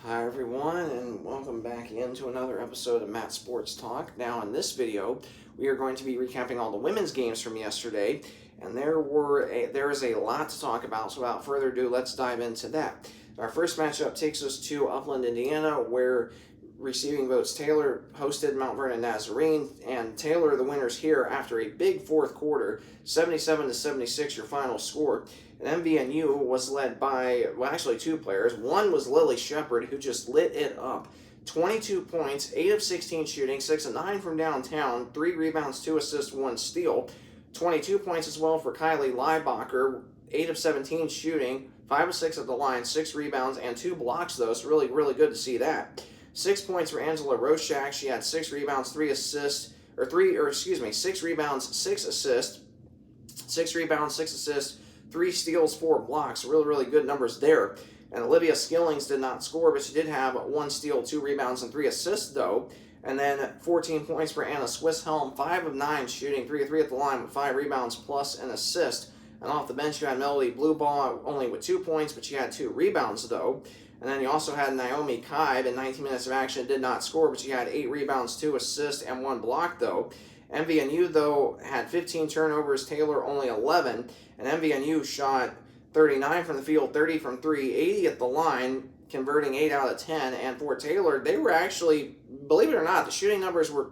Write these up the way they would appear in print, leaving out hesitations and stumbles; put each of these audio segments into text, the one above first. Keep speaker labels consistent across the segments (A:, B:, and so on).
A: Hi everyone, and welcome back into another episode of Matt Sports Talk. Now in this video, we are going to be recapping all the women's games from yesterday, and there is a lot to talk about, so without further ado, let's dive into that. Our first matchup takes us to Upland, Indiana, where receiving votes Taylor hosted Mount Vernon Nazarene, and Taylor the winners here after a big fourth quarter, 77-76 your final score. And MVNU was led by, well, actually two players. One was Lily Shepard, who just lit it up. 22 points, 8 of 16 shooting, 6 of 9 from downtown, 3 rebounds, 2 assists, 1 steal. 22 points as well for Kylie Leibacher, 8 of 17 shooting, 5 of 6 at the line, 6 rebounds, and 2 blocks, though, so really, really good to see that. 6 points for Angela Roshak. She had 6 rebounds, 6 rebounds, 6 assists, 6 rebounds, 6 assists, 3 steals, 4 blocks. Really, really good numbers there. And Olivia Skillings did not score, but she did have 1 steal, 2 rebounds, and 3 assists, though. And then 14 points for Anna Swisshelm, 5 of 9 shooting, 3 of 3 at the line with 5 rebounds plus an assist. And off the bench, you had Melody Bluebaugh only with 2 points, but she had 2 rebounds, though. And then you also had Naomi Kaib in 19 minutes of action, did not score, but she had 8 rebounds, 2 assists, and 1 block, though. MVNU, though, had 15 turnovers, Taylor only 11, and MVNU shot 39 from the field, 30 from 3, 80 at the line, converting 8 out of 10, and for Taylor, they were actually, believe it or not, the shooting numbers were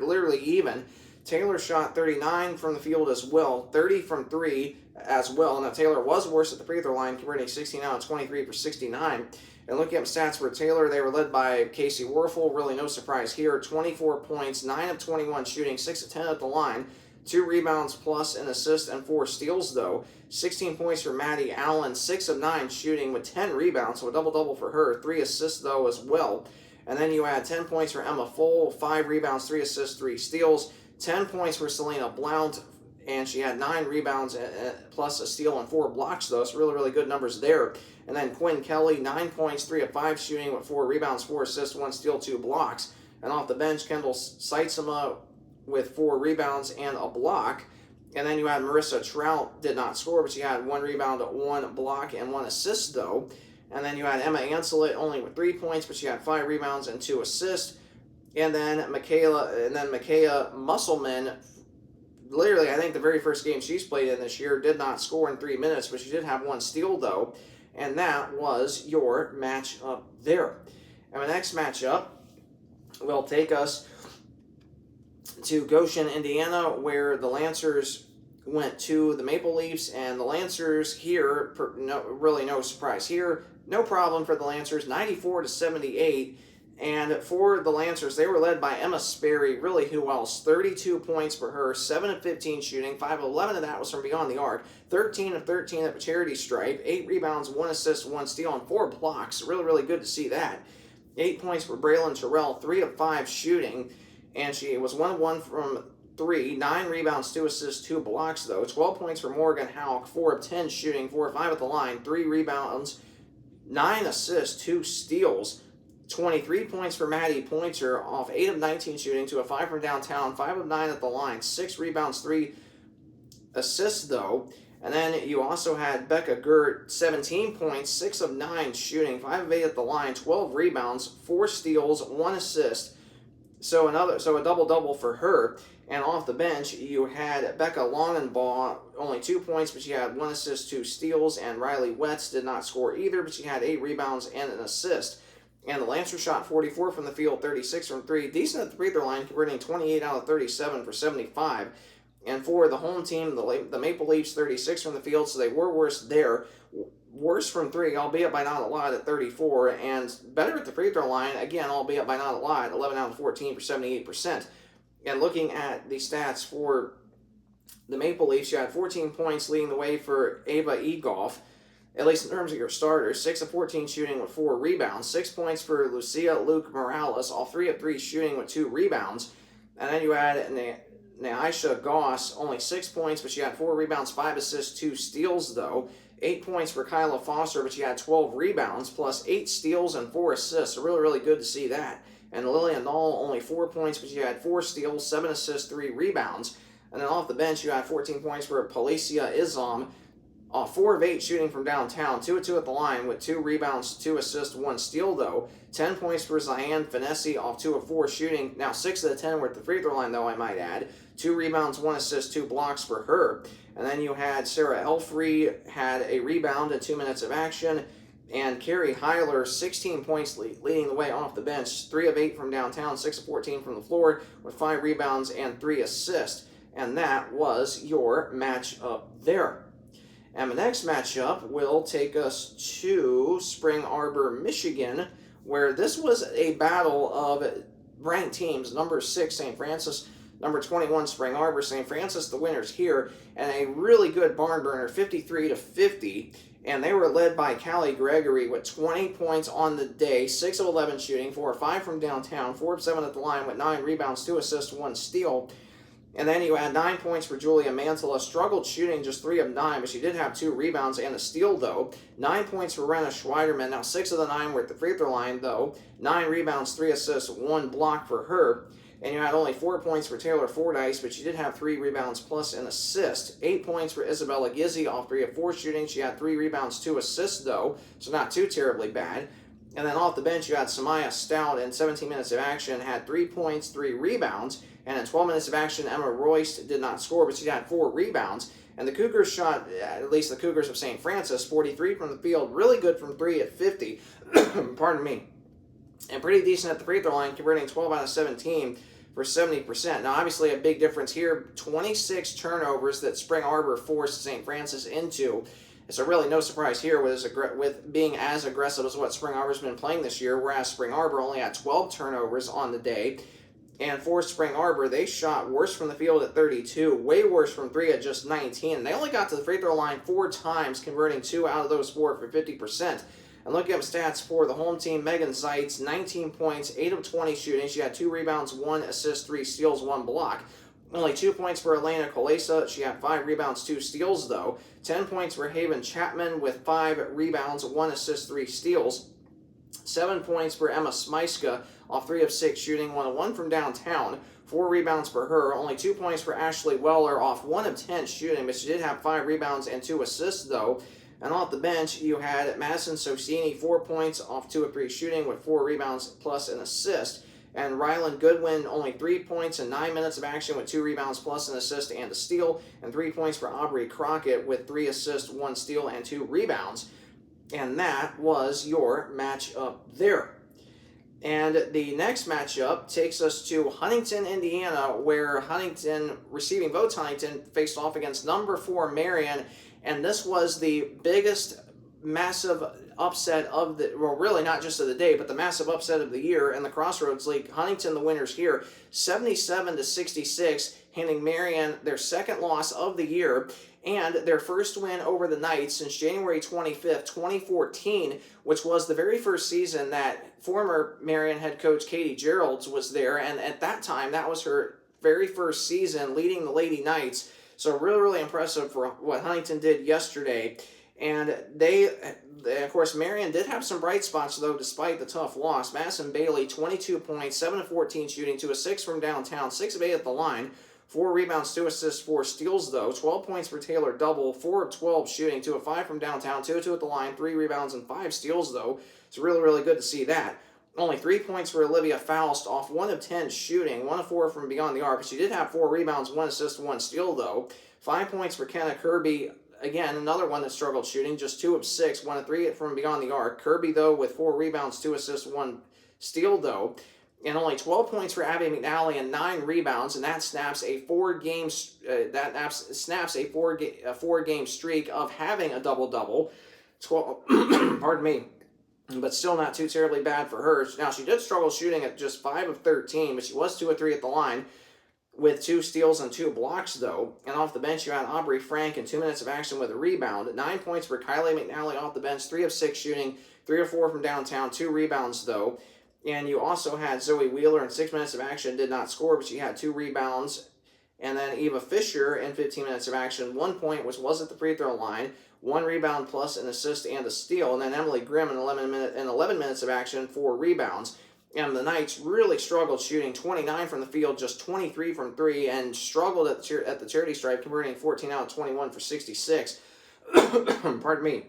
A: literally even. Taylor shot 39 from the field as well, 30 from 3 as well. Now, Taylor was worse at the free throw line, converting 16 out of 23 for 69. And looking up stats for Taylor, they were led by Casey Werfel. Really no surprise here. 24 points, 9 of 21 shooting, 6 of 10 at the line, 2 rebounds plus an assist and 4 steals, though. 16 points for Maddie Allen, 6 of 9 shooting with 10 rebounds, so a double-double for her. 3 assists, though, as well. And then you had 10 points for Emma Full, 5 rebounds, 3 assists, 3 steals. 10 points for Selena Blount, and she had 9 rebounds plus a steal and 4 blocks, though. So really, really good numbers there. And then Quinn Kelly, 9 points, 3 of 5 shooting with 4 rebounds, 4 assists, 1 steal, 2 blocks. And off the bench, Kendall Seitzema with 4 rebounds and a block. And then you had Marissa Trout, did not score, but she had 1 rebound, 1 block, and 1 assist, though. And then you had Emma Anselet only with 3 points, but she had 5 rebounds and 2 assists. And then Micaiah Musselman, literally, I think the very first game she's played in this year, did not score in 3 minutes, but she did have 1 steal, though. And that was your matchup there. And the next matchup will take us to Goshen, Indiana, where the Lancers went to the Maple Leafs, and the Lancers here, really no surprise here, no problem for the Lancers, 94-78. And for the Lancers, they were led by Emma Sperry. Really, who else? 32 points for her, 7 of 15 shooting, 5 of 11 of that was from beyond the arc, 13 of 13 at the charity stripe, 8 rebounds, 1 assist, 1 steal, and 4 blocks. Really, really good to see that. 8 points for Braylon Terrell, 3 of 5 shooting, and she was 1 of 1 from 3, 9 rebounds, 2 assists, 2 blocks, though. 12 points for Morgan Houck, 4 of 10 shooting, 4 of 5 at the line, 3 rebounds, 9 assists, 2 steals. 23 points for Maddie Pointer off 8 of 19 shooting, 2 of 5 from downtown, 5 of 9 at the line, 6 rebounds, 3 assists, though. And then you also had Becca Gert, 17 points, 6 of 9 shooting, 5 of 8 at the line, 12 rebounds, 4 steals, 1 assist. So a double-double for her. And off the bench, you had Becca Longenbaugh, only 2 points, but she had 1 assist, 2 steals, and Riley Wetz did not score either, but she had 8 rebounds and an assist. And the Lancers shot 44 from the field, 36 from 3. Decent at the free throw line, converting 28 out of 37 for 75. And for the home team, the Maple Leafs, 36 from the field, so they were worse there. Worse from 3, albeit by not a lot, at 34. And better at the free throw line, again, albeit by not a lot, 11 out of 14 for 78%. And looking at the stats for the Maple Leafs, you had 14 points leading the way for Ava Egoff, at least in terms of your starters. 6 of 14 shooting with 4 rebounds. 6 points for Lucia Luke Morales, all 3 of 3 shooting with 2 rebounds. And then you had Naisha Goss, only 6 points, but she had 4 rebounds, 5 assists, 2 steals, though. 8 points for Kyla Foster, but she had 12 rebounds, plus 8 steals and 4 assists. So really, really good to see that. And Lillian Knoll, only 4 points, but she had 4 steals, 7 assists, 3 rebounds. And then off the bench, you had 14 points for Policia Islam, 4 of 8 shooting from downtown, 2 of 2 at the line with 2 rebounds, 2 assists, 1 steal though. 10 points for Zion Finesse off 2 of 4 shooting. Now 6 of the 10 were at the free throw line though, I might add. 2 rebounds, 1 assist, 2 blocks for her. And then you had Sarah Elfrey had a rebound in 2 minutes of action. And Carrie Heiler, 16 points leading the way off the bench. 3 of 8 from downtown, 6 of 14 from the floor with 5 rebounds and 3 assists. And that was your matchup there. And the next matchup will take us to Spring Arbor, Michigan, where this was a battle of ranked teams. Number 6, St. Francis. Number 21, Spring Arbor. St. Francis, the winners here. And a really good barn burner, 53-50. And they were led by Callie Gregory with 20 points on the day, 6 of 11 shooting, 4 of 5 from downtown, 4 of 7 at the line with 9 rebounds, 2 assists, 1 steal. And then you had 9 points for Julia Mantilla. Struggled shooting just 3 of 9, but she did have 2 rebounds and a steal, though. 9 points for Renna Schweiderman. Now 6 of the 9 were at the free throw line, though. 9 rebounds, 3 assists, 1 block for her. And you had only 4 points for Taylor Fordyce, but she did have 3 rebounds plus an assist. 8 points for Isabella Gizzi off 3 of 4 shooting. She had 3 rebounds, 2 assists, though, so not too terribly bad. And then off the bench, you had Samaya Stout in 17 minutes of action, had 3 points, 3 rebounds. And in 12 minutes of action, Emma Royce did not score, but she had 4 rebounds. And the Cougars shot, at least the Cougars of St. Francis, 43 from the field. Really good from 3 at 50. Pardon me. And pretty decent at the free throw line, converting 12 out of 17 for 70%. Now, obviously, a big difference here. 26 turnovers that Spring Arbor forced St. Francis into. So really no surprise here with being as aggressive as what Spring Arbor's been playing this year, whereas Spring Arbor only had 12 turnovers on the day. And for Spring Arbor, they shot worse from the field at 32, way worse from 3 at just 19. And they only got to the free throw line 4 times, converting 2 out of those 4 for 50%. And looking up stats for the home team, Megan Zeitz, 19 points, 8 of 20 shooting. She had 2 rebounds, 1 assist, 3 steals, 1 block. Only 2 points for Elena Kolesa. She had 5 rebounds, 2 steals, though. 10 points for Haven Chapman with 5 rebounds, 1 assist, 3 steals. 7 points for Emma Smyska off 3 of 6 shooting, 1 of 1 from downtown. 4 rebounds for her. Only 2 points for Ashley Weller off 1 of 10 shooting, but she did have 5 rebounds and 2 assists, though. And off the bench, you had Madison Socini, 4 points off 2 of 3 shooting with 4 rebounds plus an assist. And Rylan Goodwin, only 3 points in 9 minutes of action with 2 rebounds plus an assist and a steal. And 3 points for Aubrey Crockett with 3 assists, 1 steal, and 2 rebounds. And that was your matchup there. And the next matchup takes us to Huntington, Indiana, where Huntington, receiving votes Huntington, faced off against number 4 Marion. And this was the biggest massive upset of the, well, really not just of the day, but the massive upset of the year in the Crossroads League. Huntington, the winners here, 77-66, handing Marion their second loss of the year and their first win over the Knights since January 25th, 2014, which was the very first season that former Marion head coach Katie Geralds was there. And at that time, that was her very first season leading the Lady Knights. So really, really impressive for what Huntington did yesterday. And of course, Marion did have some bright spots, though, despite the tough loss. Madison Bailey, 22 points, 7 of 14 shooting, 2 of 6 from downtown, 6 of 8 at the line, 4 rebounds, 2 assists, 4 steals, though. 12 points for Taylor Double, 4 of 12 shooting, 2 of 5 from downtown, 2 of 2 at the line, 3 rebounds, and 5 steals, though. It's really, really good to see that. Only 3 points for Olivia Faust off 1 of 10 shooting, 1 of 4 from beyond the arc. But she did have 4 rebounds, 1 assist, 1 steal, though. 5 points for Kenna Kirby. Again, another one that struggled shooting, just 2 of 6, 1 of 3 from beyond the arc. Kirby, though, with 4 rebounds, 2 assists, 1 steal, though. And only 12 points for Abby McNally and 9 rebounds, and that snaps a 4-game streak of having a double-double. 12, pardon me. But still not too terribly bad for her. Now, she did struggle shooting at just 5 of 13, but she was 2 of 3 at the line with 2 steals and 2 blocks, though. And off the bench, you had Aubrey Frank in 2 minutes of action with a rebound. 9 points for Kylie McNally off the bench, 3 of 6 shooting, 3 of 4 from downtown, 2 rebounds, though. And you also had Zoe Wheeler in 6 minutes of action, did not score, but she had 2 rebounds. And then Eva Fisher in 15 minutes of action, 1 point, which was at the free throw line, 1 rebound plus an assist and a steal. And then Emily Grimm in 11 minutes of action, 4 rebounds. And the Knights really struggled shooting 29 from the field, just 23 from 3, and struggled at the charity stripe, converting 14 out of 21 for 66. Pardon me.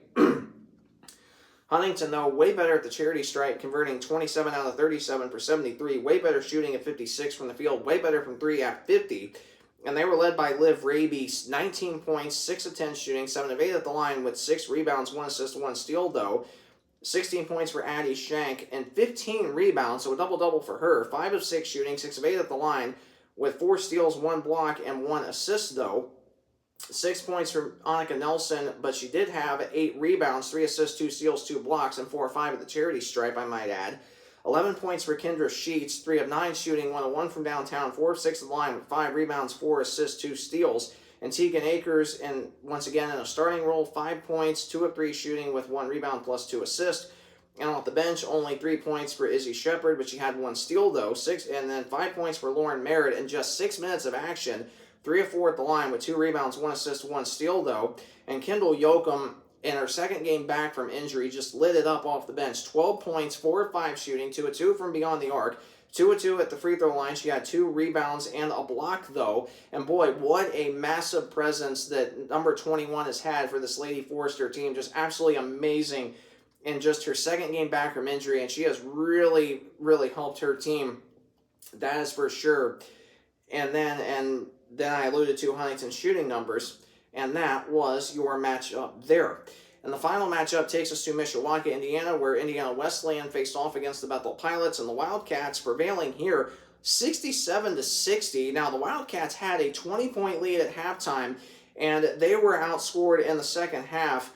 A: Huntington, though, way better at the charity stripe, converting 27 out of 37 for 73. Way better shooting at 56 from the field. Way better from 3 at 50. And they were led by Liv Raby, 19 points, 6 of 10 shooting, 7 of 8 at the line with 6 rebounds, 1 assist, 1 steal, though. 16 points for Addie Shank and 15 rebounds, so a double-double for her. 5 of 6 shooting, 6 of 8 at the line with 4 steals, 1 block, and 1 assist, though. 6 points from Annika Nelson, but she did have 8 rebounds, 3 assists, 2 steals, 2 blocks, and 4 or 5 at the charity stripe, I might add. 11 points for Kendra Sheets, 3 of 9 shooting, 1 of 1 from downtown, 4 of 6 at the line with 5 rebounds, 4 assists, 2 steals. And Tegan Akers, and once again in a starting role, 5 points, 2 of 3 shooting with 1 rebound plus 2 assists. And off the bench, only 3 points for Izzy Shepard, but she had 1 steal, though. 6, and then 5 points for Lauren Merritt in just 6 minutes of action. 3 of 4 at the line with 2 rebounds, 1 assist, 1 steal, though. And Kendall Yoakum, in her second game back from injury, just lit it up off the bench. 12 points, 4 of 5 shooting, 2 of 2 from beyond the arc. 2 of 2 at the free throw line. She had 2 rebounds and a block, though. And boy, what a massive presence that number 21 has had for this Lady Forrester team. Just absolutely amazing in just her second game back from injury. And she has really, really helped her team. That is for sure. And then I alluded to Huntington's shooting numbers. And that was your matchup there. And the final matchup takes us to Mishawaka, Indiana, where Indiana Wesleyan faced off against the Bethel Pilots, and the Wildcats prevailing here 67-60. Now, the Wildcats had a 20-point lead at halftime, and they were outscored in the second half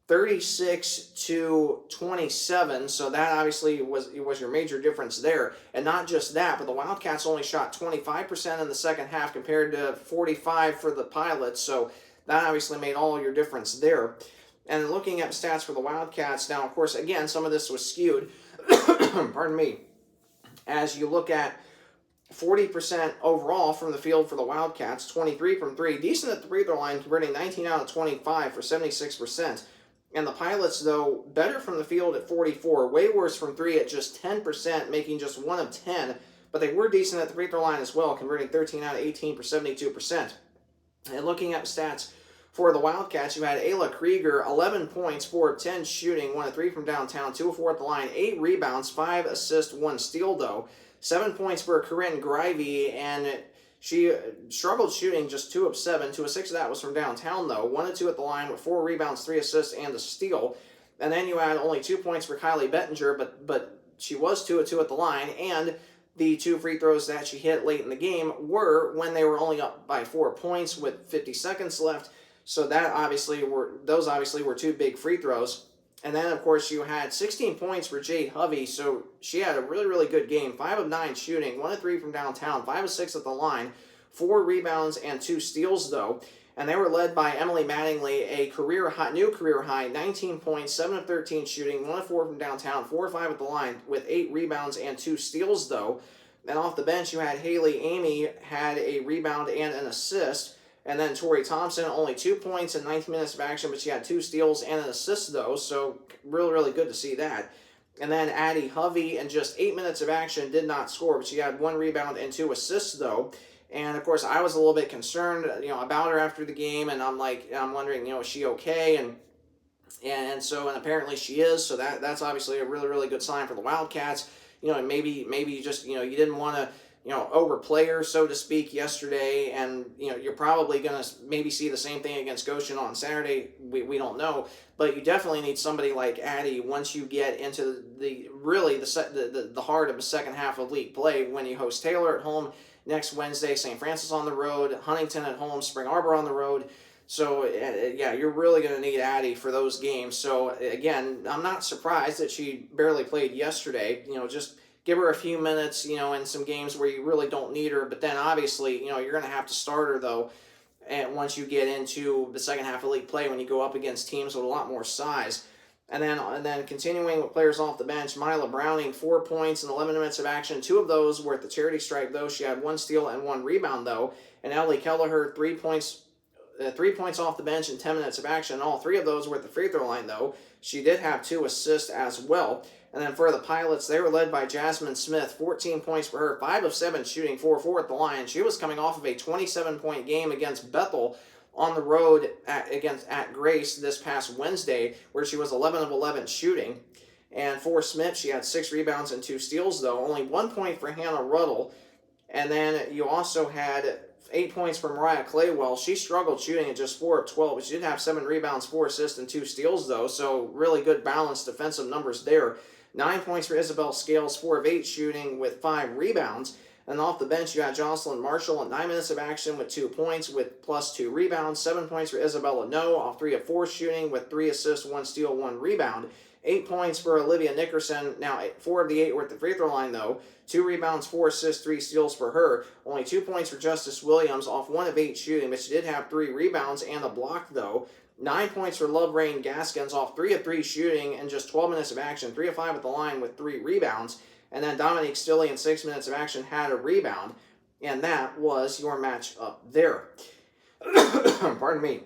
A: 36-27, so that obviously was your major difference there. And not just that, but the Wildcats only shot 25% in the second half compared to 45% for the Pilots, so that obviously made all your difference there. And looking at stats for the Wildcats, now, of course, again, some of this was skewed, pardon me, as you look at 40% overall from the field for the Wildcats, 23 from 3, decent at the free throw line, converting 19 out of 25 for 76%. And the Pilots, though, better from the field at 44, way worse from 3 at just 10%, making just 1 of 10, but they were decent at the free throw line as well, converting 13 out of 18 for 72%. And looking at stats for the Wildcats, you had Ayla Krieger, 11 points, 4 of 10 shooting, 1 of 3 from downtown, 2 of 4 at the line, 8 rebounds, 5 assists, 1 steal, though. 7 points for Corinne Grivey, and she struggled shooting just 2 of 7. 2 of 6 of that was from downtown, though. 1 of 2 at the line with 4 rebounds, 3 assists, and a steal. And then you had only 2 points for Kylie Bettinger, but she was 2 of 2 at the line, and the 2 free throws that she hit late in the game were when they were only up by 4 points with 50 seconds left. So those obviously were 2 big free throws. And then, of course, you had 16 points for Jade Hovey, so she had a really, really good game. 5 of 9 shooting, 1 of 3 from downtown, 5 of 6 at the line, 4 rebounds and 2 steals, though. And they were led by Emily Mattingly, a new career high, 19 points, 7 of 13 shooting, 1 of 4 from downtown, 4 of 5 at the line, with 8 rebounds and 2 steals, though. And off the bench, you had Haley Amy, had a rebound and an assist. And then Tori Thompson, only 2 points in 19 minutes of action, but she had 2 steals and an assist, though, so really, really good to see that. And then Addie Hovey, in just 8 minutes of action, did not score, but she had 1 rebound and 2 assists, though. And, of course, I was a little bit concerned, about her after the game, and I'm wondering, is she okay? And apparently she is, so that's obviously a really, really good sign for the Wildcats. Maybe you just, you didn't want to, overplay her, so to speak, yesterday, and, you're probably going to maybe see the same thing against Goshen on Saturday. We don't know, but you definitely need somebody like Addie once you get into the heart of the second half of league play, when you host Taylor at home next Wednesday, St. Francis on the road, Huntington at home, Spring Arbor on the road. So, yeah, you're really going to need Addie for those games. So, again, I'm not surprised that she barely played yesterday. Just give her a few minutes, in some games where you really don't need her. But then, obviously, you're going to have to start her, though, and once you get into the second half of league play, when you go up against teams with a lot more size. And then continuing with players off the bench, Mila Browning, 4 points in 11 minutes of action. 2 of those were at the charity stripe, though. She had 1 steal and 1 rebound, though. And Ellie Kelleher, 3 points off the bench in 10 minutes of action. All 3 of those were at the free throw line, though. She did have 2 assists as well. And then for the Pilots, they were led by Jasmine Smith, 14 points for her, 5 of 7 shooting, 4 of 4 at the line. She was coming off of a 27-point game against Bethel on the road at Grace this past Wednesday, where she was 11 of 11 shooting. And for Smith, she had 6 rebounds and 2 steals, though. Only 1 point for Hannah Ruddle. And then you also had 8 points for Mariah Claywell. She struggled shooting at just 4 of 12, but she did have 7 rebounds, 4 assists, and 2 steals, though. So really good balanced defensive numbers there. 9 points for Isabel Scales, 4 of 8 shooting with 5 rebounds. And off the bench, you had Jocelyn Marshall at 9 minutes of action with 2 points with plus 2 rebounds. 7 points for Isabella No off 3 of 4 shooting with 3 assists, 1 steal, 1 rebound. 8 points for Olivia Nickerson. Now, 4 of the 8 were at the free throw line, though. 2 rebounds, 4 assists, 3 steals for her. Only 2 points for Justice Williams off 1 of 8 shooting, but she did have 3 rebounds and a block, though. 9 points for Love Rain Gaskins off 3 of 3 shooting and just 12 minutes of action. 3 of 5 at the line with 3 rebounds. And then Dominique Stilley in 6 minutes of action had a rebound. And that was your match up there. Pardon me.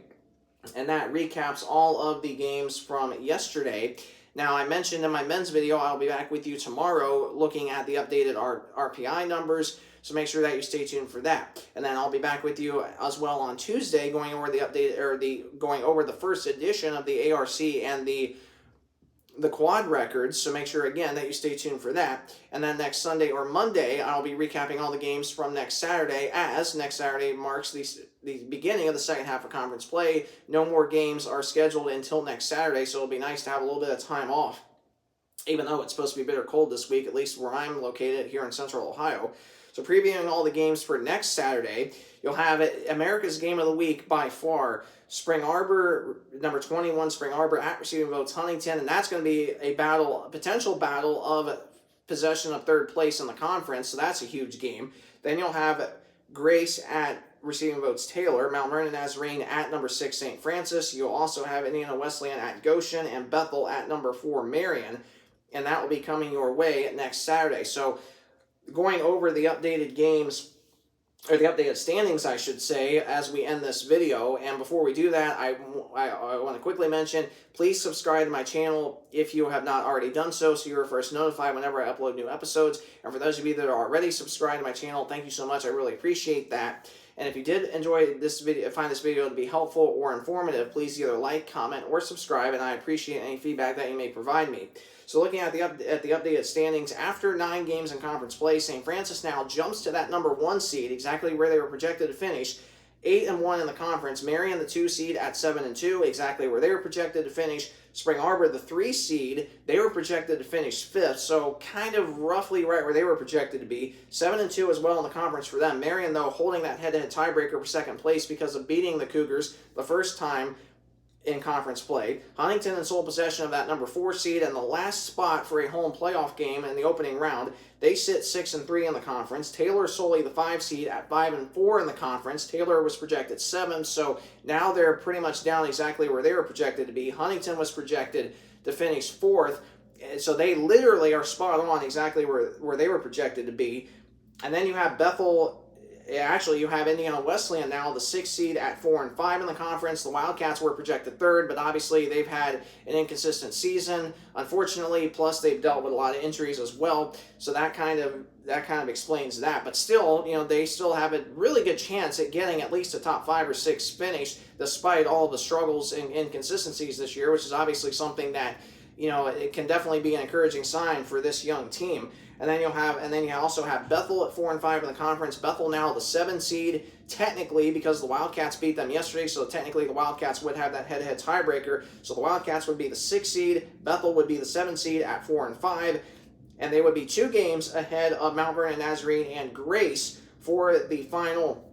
A: And that recaps all of the games from yesterday. Now, I mentioned in my men's video, I'll be back with you tomorrow looking at the updated RPI numbers. So make sure that you stay tuned for that. And then I'll be back with you as well on Tuesday going over the update or going over the first edition of the ARC and the quad records, so make sure again that you stay tuned for that. And then next Sunday or Monday, I'll be recapping all the games from next Saturday, as next Saturday marks the beginning of the second half of conference play. No more games are scheduled until next Saturday, so it'll be nice to have a little bit of time off, even though it's supposed to be bitter cold this week, at least where I'm located here in Central Ohio. So previewing all the games for next Saturday, you'll have America's Game of the Week by far. Spring Arbor, number 21, Spring Arbor at Receiving Votes Huntington, and that's going to be a potential battle of possession of third place in the conference, so that's a huge game. Then you'll have Grace at Receiving Votes Taylor, Mount Vernon Nazarene at number 6 St. Francis. You'll also have Indiana Wesleyan at Goshen and Bethel at number 4 Marion, and that will be coming your way next Saturday. So going over the updated games, or the updated standings, I should say, as we end this video. And before we do that, I want to quickly mention, please subscribe to my channel if you have not already done so you're first notified whenever I upload new episodes. And for those of you that are already subscribed to my channel, thank you so much. I really appreciate that. And if you did enjoy this video, find this video to be helpful or informative, please either like, comment, or subscribe, and I appreciate any feedback that you may provide me. So looking at the updated standings, after 9 games in conference play, St. Francis now jumps to that number 1 seed, exactly where they were projected to finish, 8-1 in the conference. Marion, the 2 seed, at 7-2, exactly where they were projected to finish. Spring Arbor, the 3 seed, they were projected to finish 5th, so kind of roughly right where they were projected to be. 7-2 as well in the conference for them. Marion, though, holding that head-to-head tiebreaker for second place because of beating the Cougars the first time in conference play. Huntington in sole possession of that number 4 seed and the last spot for a home playoff game in the opening round. They sit 6-3 in the conference. Taylor solely the 5 seed at 5-4 in the conference. Taylor was projected 7th, so now they're pretty much down exactly where they were projected to be. Huntington was projected to finish 4th, so they literally are spot on exactly where they were projected to be. And then you have Bethel. Actually, you have Indiana Wesleyan now, the 6th seed at 4-5 in the conference. The Wildcats were projected 3rd, but obviously they've had an inconsistent season, unfortunately. Plus, they've dealt with a lot of injuries as well, so that kind of explains that. But still, they still have a really good chance at getting at least a top 5 or 6 finish, despite all the struggles and inconsistencies this year, which is obviously something that it can definitely be an encouraging sign for this young team. And then you also have Bethel at 4-5 in the conference. Bethel now the 7 seed, technically, because the Wildcats beat them yesterday, so technically the Wildcats would have that head-to-head tiebreaker. So the Wildcats would be the 6 seed, Bethel would be the 7 seed at 4-5, and they would be 2 games ahead of Mount Vernon Nazarene and Grace for the final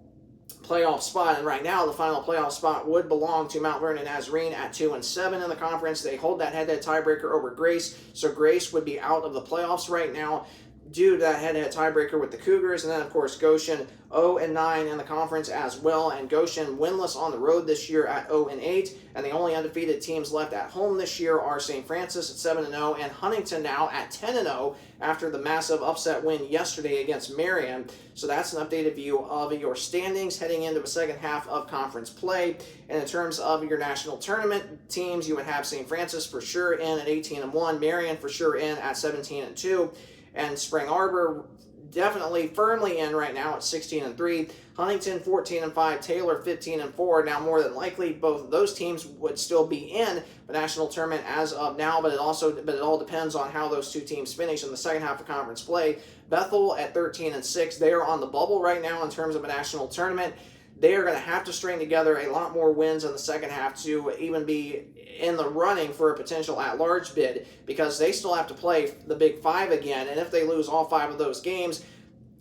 A: playoff spot. And right now, the final playoff spot would belong to Mount Vernon Nazarene at 2-7 in the conference. They hold that head-to-head tiebreaker over Grace, so Grace would be out of the playoffs right now due to that head-to-head tiebreaker with the Cougars. And then, of course, Goshen 0-9 in the conference as well, and Goshen winless on the road this year at 0-8. And the only undefeated teams left at home this year are St. Francis at 7-0 and Huntington now at 10-0 after the massive upset win yesterday against Marion. So that's an updated view of your standings heading into the second half of conference play. And in terms of your national tournament teams, you would have St. Francis for sure in at 18-1, Marion for sure in at 17-2, and Spring Arbor definitely firmly in right now at 16-3. Huntington 14-5, Taylor 15-4. Now, more than likely, both of those teams would still be in the national tournament as of now, but it all depends on how those two teams finish in the second half of conference play. Bethel at 13-6. They are on the bubble right now in terms of a national tournament. They are going to have to string together a lot more wins in the second half to even be in the running for a potential at-large bid, because they still have to play the Big Five again, and if they lose all 5 of those games,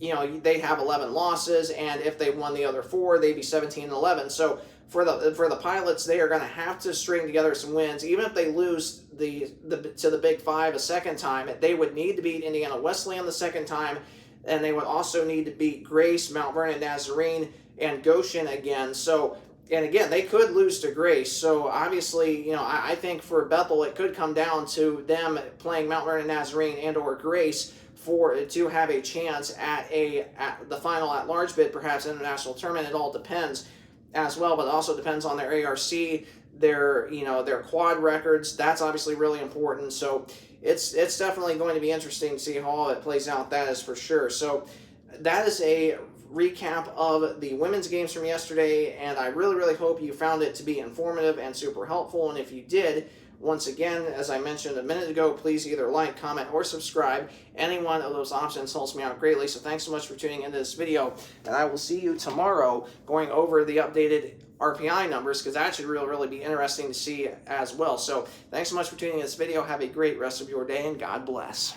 A: they have 11 losses, and if they won the other 4, they'd be 17-11. So for the Pilots, they are going to have to string together some wins. Even if they lose to the Big Five a second time, they would need to beat Indiana Wesleyan the second time, and they would also need to beat Grace, Mount Vernon Nazarene, and Goshen again. So, and again, they could lose to Grace. So obviously, I think for Bethel, it could come down to them playing Mount Vernon Nazarene and or Grace to have a chance at the final at-large bid, perhaps in the national tournament. It all depends as well, but it also depends on their ARC, their quad records. That's obviously really important. So it's definitely going to be interesting to see how all it plays out. That is for sure. So that is a recap of the women's games from yesterday, and I really, really hope you found it to be informative and super helpful. And if you did, once again, as I mentioned a minute ago, please either like, comment, or subscribe. Any one of those options helps me out greatly. So thanks so much for tuning into this video, and I will see you tomorrow going over the updated RPI numbers, because that should really be interesting to see as well. So thanks so much for tuning in this video. Have a great rest of your day, and God bless.